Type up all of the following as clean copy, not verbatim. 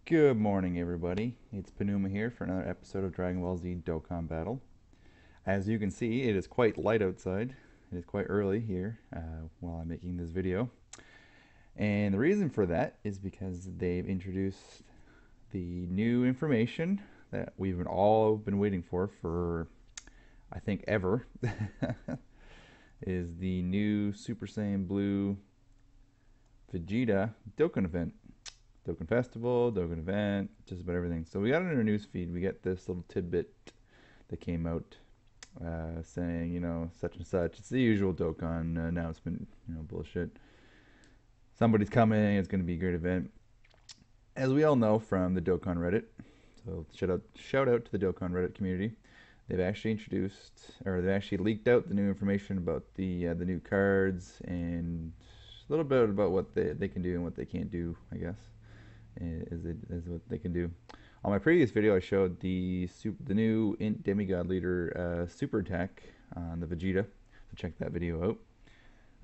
Good morning, everybody. It's Panuma here for another episode of Dragon Ball Z Dokkan Battle. As you can see, it is quite light outside. It is quite early here while I'm making this video. And the reason for that is because they've introduced the new information that we've all been waiting for I think, ever. Is the new Super Saiyan Blue Vegeta Dokkan event. Dokkan Festival, Dokkan Event, just about everything. So we got it in our news feed. We get this little tidbit that came out saying, such and such. It's the usual Dokkan announcement, bullshit. Somebody's coming. It's going to be a great event. As we all know from the Dokkan Reddit, so shout out to the Dokkan Reddit community. They've actually introduced, or they've actually leaked out the new information about the new cards and a little bit about what they can do and what they can't do, I guess. Is what they can do. On my previous video, I showed the new Int Demigod Leader super attack on the Vegeta, so check that video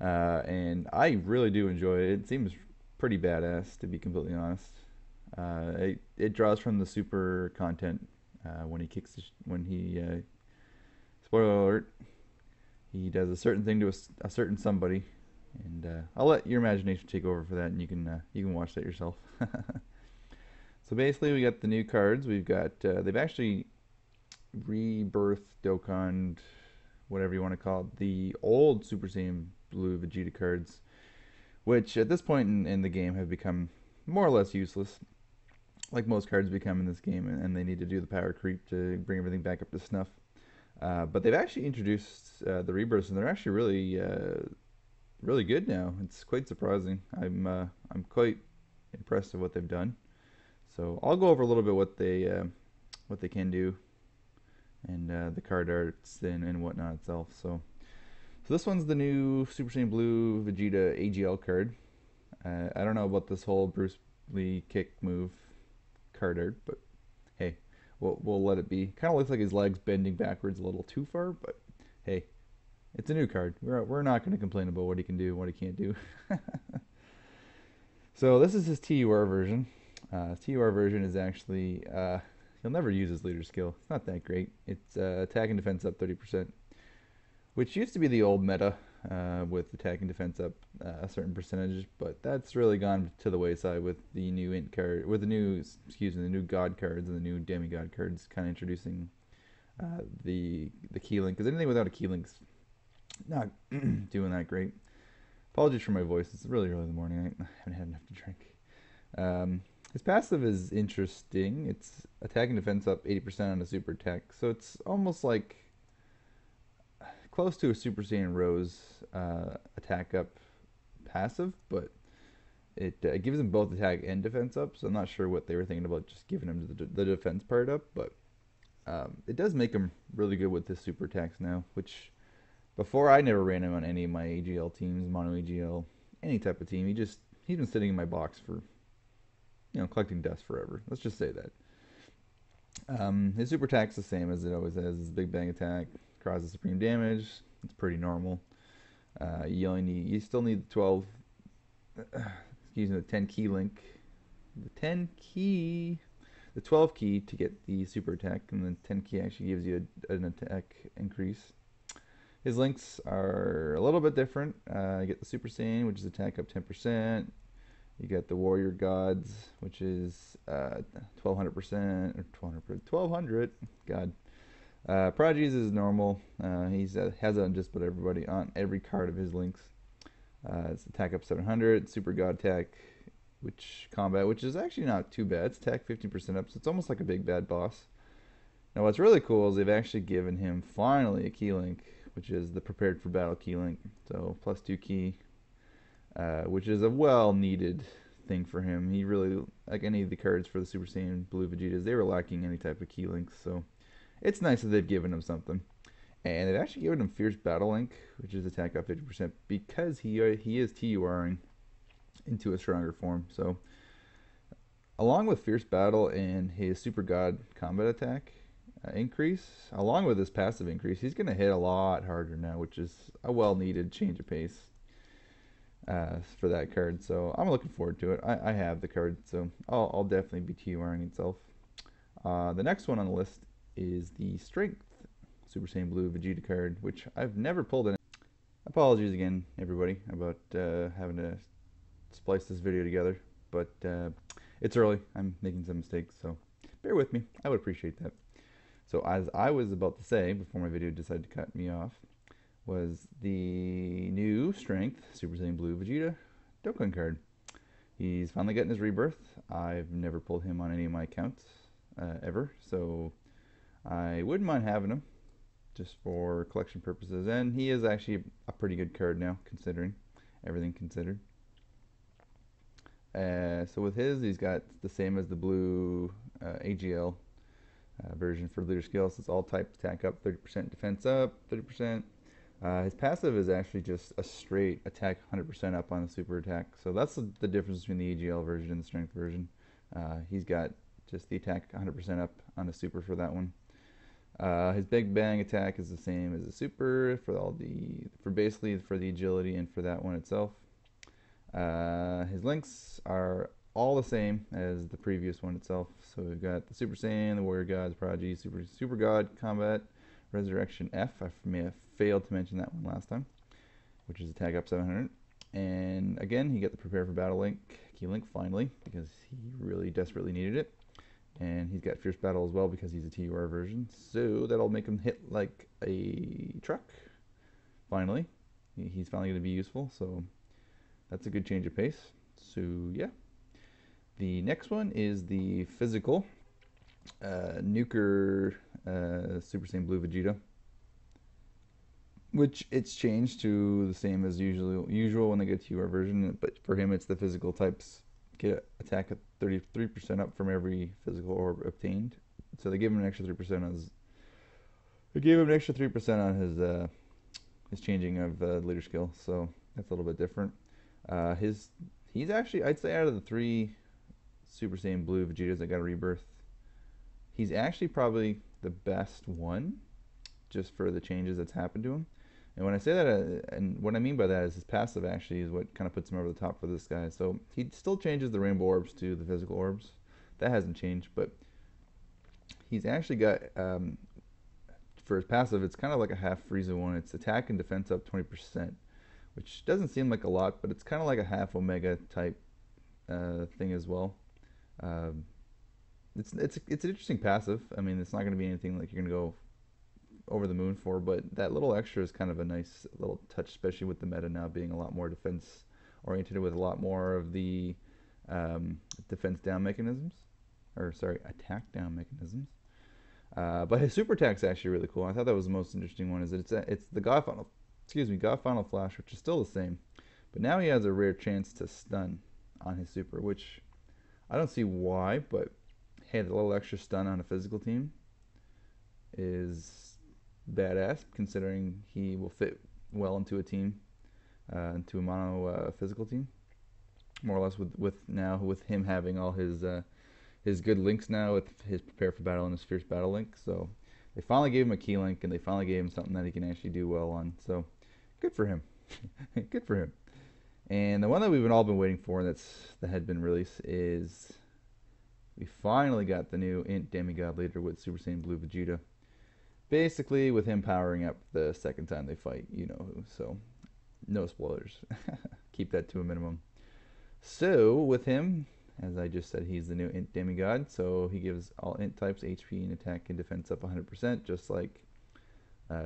out. And I really do enjoy it. It seems pretty badass, to be completely honest. It draws from the super content when he kicks when he spoiler alert, he does a certain thing to a certain somebody, and I'll let your imagination take over for that, and you can watch that yourself. So basically, we got the new cards. We've got they've actually rebirthed Dokkan, whatever you want to call it, the old Super Saiyan Blue Vegeta cards, which at this point in the game have become more or less useless, like most cards become in this game, and they need to do the power creep to bring everything back up to snuff. But they've actually introduced the rebirths, and they're actually really good now. It's quite surprising. I'm quite impressed with what they've done. So I'll go over a little bit what they can do and the card arts and whatnot itself. So this one's the new Super Saiyan Blue Vegeta AGL card. I don't know about this whole Bruce Lee kick move card art, but hey, we'll let it be. Kind of looks like his legs bending backwards a little too far, but hey, it's a new card. We're not going to complain about what he can do and what he can't do. So this is his TUR version. TUR version is actually he'll never use his leader skill. It's not that great. It's attack and defense up 30%, which used to be the old meta with attack and defense up a certain percentage, but that's really gone to the wayside with the new int card, with the new the new god cards and the new demigod cards, kind of introducing the key link. Because anything without a key link's not doing that great. Apologies for my voice. It's really early in the morning. I haven't had enough to drink. His passive is interesting. It's attack and defense up 80% on a super attack. So it's almost like close to a Super Saiyan Rose attack up passive, but it gives him both attack and defense up. So I'm not sure what they were thinking about just giving him the defense part up, but it does make him really good with his super attacks now, which before I never ran him on any of my AGL teams, mono AGL, any type of team. He's been sitting in my box for collecting dust forever. Let's just say that. His super attack's the same as it always has. His big bang attack causes supreme damage. It's pretty normal. You still need the 12. Excuse me, the 10 key link. The 12 key to get the super attack, and the 10 key actually gives you an attack increase. His links are a little bit different. You get the Super Saiyan, which is attack up 10%. You get the Warrior Gods, which is 1200%, or 1200. God. Prodigies is normal. He's has it on just about everybody, on every card of his links. It's attack up 700, Super God attack, which is actually not too bad. It's attack 15% up, so it's almost like a big bad boss. Now what's really cool is they've actually given him finally a key link, which is the prepared for battle key link. So +2 key, which is a well-needed thing for him. He really, like any of the cards for the Super Saiyan Blue Vegetas, they were lacking any type of key links. So it's nice that they've given him something. And they've actually given him Fierce Battle Link, which is attack up 50%, because he is TURing into a stronger form. So along with Fierce Battle and his Super God combat attack increase, along with his passive increase, he's going to hit a lot harder now, which is a well-needed change of pace. for that card. So I'm looking forward to it. I have the card, so I'll definitely be TURing itself. The next one on the list is the Strength Super Saiyan Blue Vegeta card, which I've never pulled in. Apologies again, everybody, about having to splice this video together, but it's early. I'm making some mistakes, so bear with me. I would appreciate that. So as I was about to say, before my video decided to cut me off, was the new Strength Super Saiyan Blue Vegeta Dokkan card. He's finally getting his rebirth. I've never pulled him on any of my accounts ever, so I wouldn't mind having him just for collection purposes. And he is actually a pretty good card now, considering everything considered. So with his, he's got the same as the blue AGL version for leader skills. It's all types attack up, 30% defense up, 30%. His passive is actually just a straight attack 100% up on the super attack. So that's the difference between the AGL version and the strength version. He's got just the attack 100% up on the super for that one. His big bang attack is the same as the super for basically for the agility and for that one itself. His links are all the same as the previous one itself. So we've got the Super Saiyan, the Warrior Gods, Prodigy, Super God, Combat, Resurrection F. I may have failed to mention that one last time, which is attack up 700. And again, he got the Prepare for Battle link, key link finally, because he really desperately needed it. And he's got Fierce Battle as well because he's a TUR version. So that'll make him hit like a truck. Finally. He's finally going to be useful. So that's a good change of pace. So yeah. The next one is the physical Nuker Super Saiyan Blue Vegeta, which it's changed to the same as usual when they get to your version, but for him it's the physical types get attack at 33% up from every physical orb obtained. So they give him an extra 3% on his. They gave him an extra 3% on his changing of leader skill, so that's a little bit different. He's actually, I'd say, out of the 3 Super Saiyan Blue Vegetas that got a rebirth, he's actually probably the best one, just for the changes that's happened to him. And when I say that, and what I mean by that is his passive actually is what kind of puts him over the top for this guy. So he still changes the rainbow orbs to the physical orbs. That hasn't changed, but he's actually got, for his passive, it's kind of like a half Frieza one. It's attack and defense up 20%, which doesn't seem like a lot, but it's kind of like a half Omega type thing as well. It's an interesting passive. I mean, it's not going to be anything like you're going to go over the moon for, but that little extra is kind of a nice little touch, especially with the meta now being a lot more defense oriented, with a lot more of the defense down mechanisms, or sorry, attack down mechanisms. But his super attack is actually really cool. I thought that was the most interesting one. Is that it's the God Final Flash, which is still the same, but now he has a rare chance to stun on his super, which I don't see why, but hey, the little extra stun on a physical team is badass, considering he will fit well into a team, into a mono physical team, more or less. With him having all his good links now, with his Prepare for Battle and his Fierce Battle link. So they finally gave him a key link, and they finally gave him something that he can actually do well on. So good for him. Good for him. And the one that we've all been waiting for, that had been released, is we finally got the new Int Demigod leader with Super Saiyan Blue Vegeta. Basically, with him powering up the second time they fight, you know who. So, no spoilers. Keep that to a minimum. So, with him, as I just said, he's the new Int Demigod. So, he gives all Int types HP and attack and defense up 100%, just like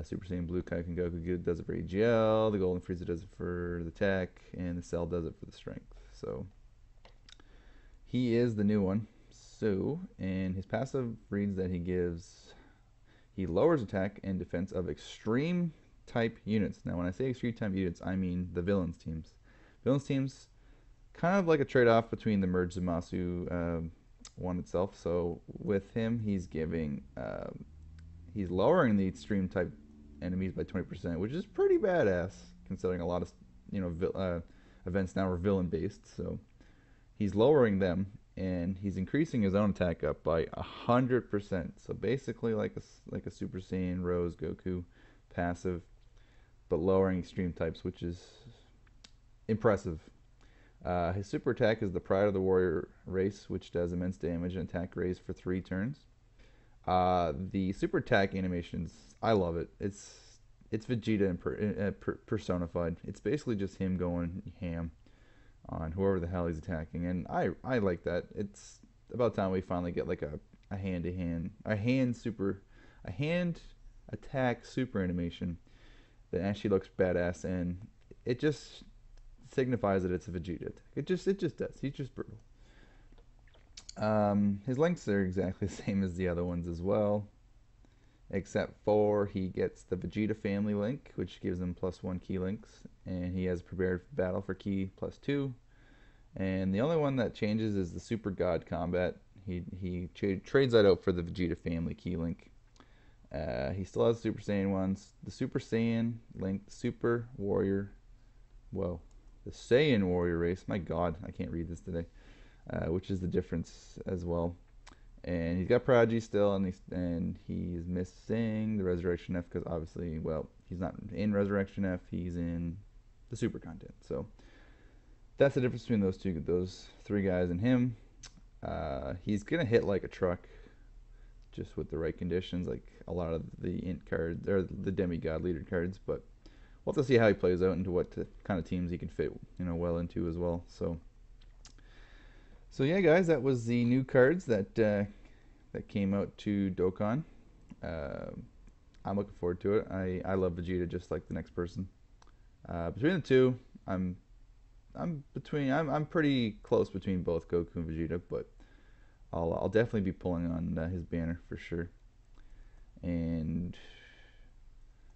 Super Saiyan Blue Kaioken Goku does it for AGL, the Golden Frieza does it for the tech, and the Cell does it for the strength. So, he is the new one. So, and his passive reads that he lowers attack and defense of extreme type units. Now, when I say extreme type units, I mean the villains teams. Villains teams, kind of like a trade-off between the Merge Zamasu one itself. So with him, he's lowering the extreme type enemies by 20%, which is pretty badass, considering a lot of events now are villain based. So he's lowering them, and he's increasing his own attack up by 100%. So basically, like a Super Saiyan Rose Goku passive, but lowering extreme types, which is impressive. His super attack is the Pride of the Warrior race, which does immense damage and attack raise for 3 turns. The super attack animations, I love it. It's Vegeta personified. It's basically just him going ham on whoever the hell he's attacking, and I like that. It's about time we finally get like a hand to hand, a hand attack super animation that actually looks badass, and it just signifies that it's a Vegeta attack. It just does. He's just brutal. His links are exactly the same as the other ones as well, except for he gets the Vegeta family link, which gives him +1 key links, and he has prepared battle for key +2. And the only one that changes is the Super God Combat. He trades that out for the Vegeta family key link. He still has Super Saiyan ones. The Super Saiyan link, Super Warrior. Whoa, the Saiyan Warrior race. My God, I can't read this today. Which is the difference as well. And he's got Prodigy still, and he's missing the Resurrection F because obviously, well, he's not in Resurrection F. He's in the Super content. So that's the difference between those 3 guys and him. He's gonna hit like a truck, just with the right conditions, like a lot of the int cards or the demigod leader cards. But we'll have to see how he plays out into what kind of teams he can fit, well into as well. So yeah, guys, that was the new cards that came out to Dokkan. I'm looking forward to it. I love Vegeta just like the next person. Between the two, I'm pretty close between both Goku and Vegeta, but I'll definitely be pulling on his banner for sure. And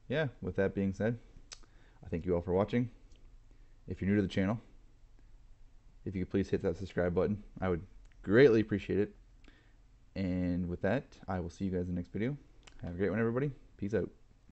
yeah, with that being said, I thank you all for watching. If you're new to the channel, if you could please hit that subscribe button, I would greatly appreciate it. And with that, I will see you guys in the next video. Have a great one, everybody. Peace out.